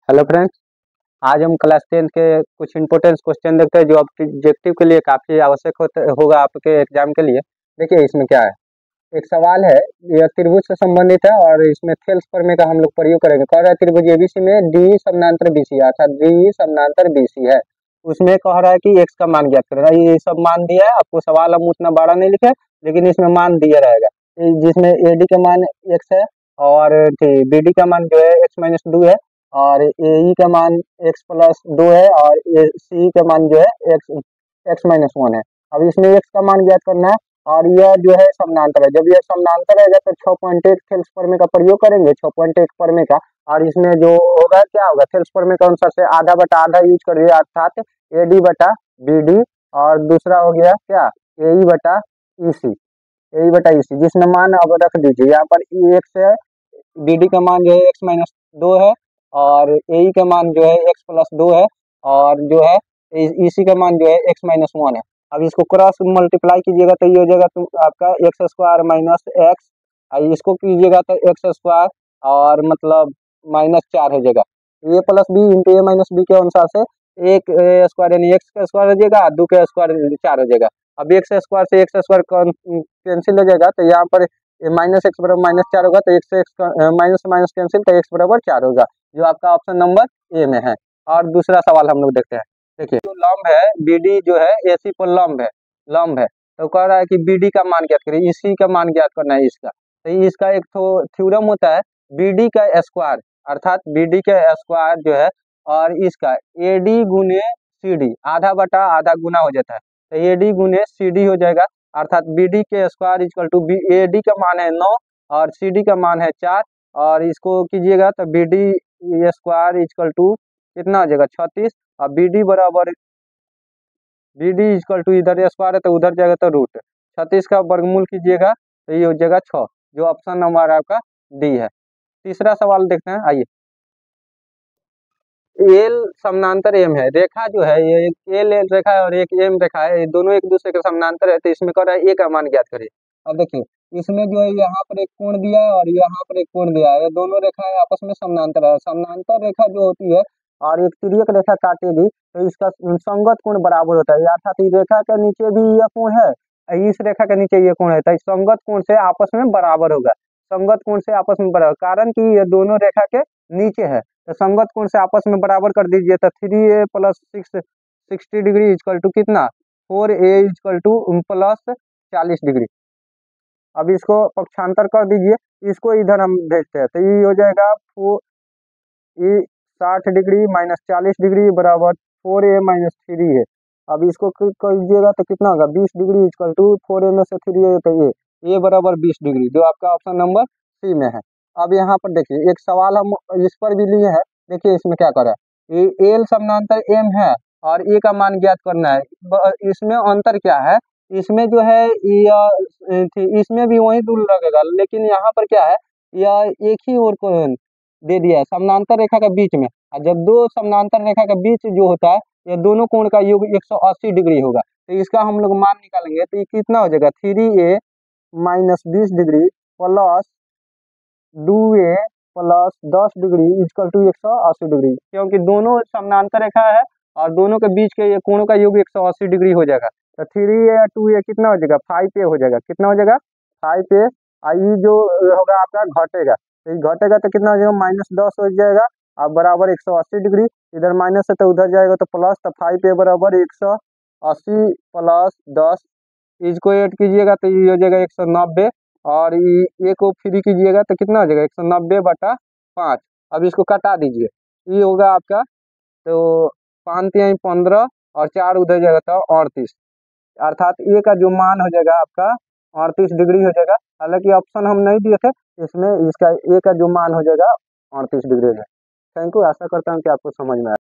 Hello friends. आज हम class 10 के कुछ इंपॉर्टेंट क्वेश्चन देखते हैं जो ऑब्जेक्टिव के लिए काफ़ी आवश्यक होगा आपके एग्जाम के लिए। देखिए इसमें क्या है। एक सवाल है, यह त्रिभुज से संबंधित है और इसमें थेल्स प्रमेय का हम लोग प्रयोग करेंगे। कह रहा है त्रिभुज एबीसी में डी समानांतर बीसी है, अर्थात डी समानांतर बीसी है। उसमें कह रहा है कि एक्स का मान ज्ञात करेगा। ये सब मान दिया है आपको, सवाल हम उतना बड़ा नहीं लिखे लेकिन इसमें मान दिया रहेगा। जिसमें एडी का मान एक्स है और बीडी का मान जो है x-2 है और ए का मान x प्लस 2 है और सी का मान जो है x-1 है। अब इसमें x का मान ज्ञात करना है और यह जो है समानांतर है। जब यह समानांतर रहेगा तो 6.1 थेल्स प्रमेय का प्रयोग करेंगे, 6.1 प्रमेय का। और इसमें जो होगा क्या होगा, थेल्स प्रमेय के अनुसार से आधा बटा आधा यूज करिए, अर्थात एडी बटा बीडी और दूसरा हो गया क्या ए बटा ईसी, ए बटा ईसी, जिसमें मान अब रख दीजिए। यहाँ पर एक्स है, बीडी का मान जो है x-2 है और ए का मान जो है x प्लस 2 है और जो है इसी का मान जो है x-1 है। अब इसको क्रॉस मल्टीप्लाई कीजिएगा तो ये हो जाएगा तो आपका एक्स स्क्वायर माइनस एक्स, इसको कीजिएगा तो एक्स स्क्वायर और मतलब -4 हो जाएगा। ए प्लस बी इंटू ए माइनस बी के अनुसार से एक स्क्वायर यानी एक्स का स्क्वायर हो जाएगा, 2 का स्क्वायर 4 हो जाएगा। अब एक्स स्क्वायर से एक्स स्क्वायर कैंसिल हो जाएगा तो यहाँ पर -x बराबर -4 होगा तो x x minus minus cancel तो x बराबर 4 होगा, जो आपका ऑप्शन नंबर ए में है। और दूसरा सवाल हम लोग देखते हैं। देखिए जो लंब है बीडी जो है एसी पर लंब है तो कह रहा है कि बीडी का मान ज्ञात करिए, इसी का मान ज्ञात करना है इसका। तो इसका एक तो थ्योरम होता है बीडी का स्क्वायर, अर्थात बीडी का स्क्वायर जो है और इसका एडी गुने सीडी, आधा बटा आधा गुना हो जाता है तो एडी गुने सीडी हो जाएगा, अर्थात बीडी के स्क्वायर इक्वल टू एडी का मान है 9 और सीडी का मान है 4 और इसको कीजिएगा तो बीडी स्क्वायर इक्वल टू कितना हो जाएगा 36 और बीडी इक्वल टू इधर स्क्वायर है तो उधर जाएगा तो रूट 36 का वर्गमूल कीजिएगा तो ये हो जाएगा 6, जो ऑप्शन नंबर आपका डी है। तीसरा सवाल देखते हैं, आइए। एल समानांतर एम है, रेखा जो है ये एक एल रेखा है और एक एम रेखा है, ये दोनों एक दूसरे के समानांतर है तो इसमें कह रहा है ए का मान ज्ञात करिए। अब देखिए इसमें जो है यहाँ पर एक कोण दिया है और यहाँ पर एक कोण दिया है, ये दोनों रेखा है आपस में समानांतर है। समानांतर रेखा जो होती है और एक तिर्यक रेखा काटेगी तो इसका संगत कोण बराबर होता है, अर्थात इस रेखा के नीचे भी यह कोण है, इस रेखा के नीचे ये कोण है तो संगत कोण से आपस में बराबर होगा। संगत कोण से आपस में बराबर, कारण कि ये दोनों रेखा के नीचे है तो संगत कोण से आपस में बराबर कर दीजिए तो 3a plus 60 degree equal to कितना 4a equal two plus 40 degree. अब इसको पक्षांतर कर दीजिए, इसको इधर हम भेजते हैं तो ये हो जाएगा 60 डिग्री माइनस 40 डिग्री बराबर 4a माइनस 3a। अब इसको कीजिएगा तो कितना होगा 20 डिग्री इक्वल टू 4a में से 3a तो a बराबर 20 डिग्री, जो आपका ऑप्शन नंबर सी में है। अब यहाँ पर देखिए एक सवाल हम इस पर भी लिए हैं, देखिए इसमें क्या कर रहा है, ये एल समानांतर एम है और ए का मान ज्ञात करना है। इसमें अंतर क्या है, इसमें जो है इसमें भी वही दूर लगेगा लेकिन यहाँ पर क्या है, यह एक ही ओर को दे दिया है समानांतर रेखा के बीच में, और जब दो समानांतर रेखा के बीच जो होता है ये दोनों कोण का योग 180 डिग्री होगा तो इसका हम लोग मान निकालेंगे तो ये कितना हो जाएगा 3a minus 20 degree plus 2a plus 10 degree equal to 180 degree, क्योंकि दोनों समानांतर रेखा है और दोनों के बीच के ये कोणों का योग 180 डिग्री हो जाएगा तो 3a 2a कितना हो जाएगा 5a हो जाएगा, कितना हो जाएगा 5a। आई जो होगा आपका घटेगा तो ये घटेगा तो कितना हो जाएगा -10 हो जाएगा अब बराबर 180 डिग्री, इधर माइनस है तो उधर जाएगा तो प्लस, तो 5a बराबर 180 प्लस 10, इसको ऐड कीजिएगा तो ये हो जाएगा 190 और ये को फ्री कीजिएगा तो कितना हो जाएगा 190/5। अब इसको कटा दीजिए, ये होगा आपका तो 5 × 15 और 4 उधर जाएगा तो 38, अर्थात ए का जो मान हो जाएगा आपका 38 डिग्री हो जाएगा। हालांकि ऑप्शन हम नहीं दिए थे इसमें, इसका ए का जो मान हो जाएगा 38 डिग्री हो जाएगा। थैंक यू, आशा करता हूँ कि आपको समझ में आया।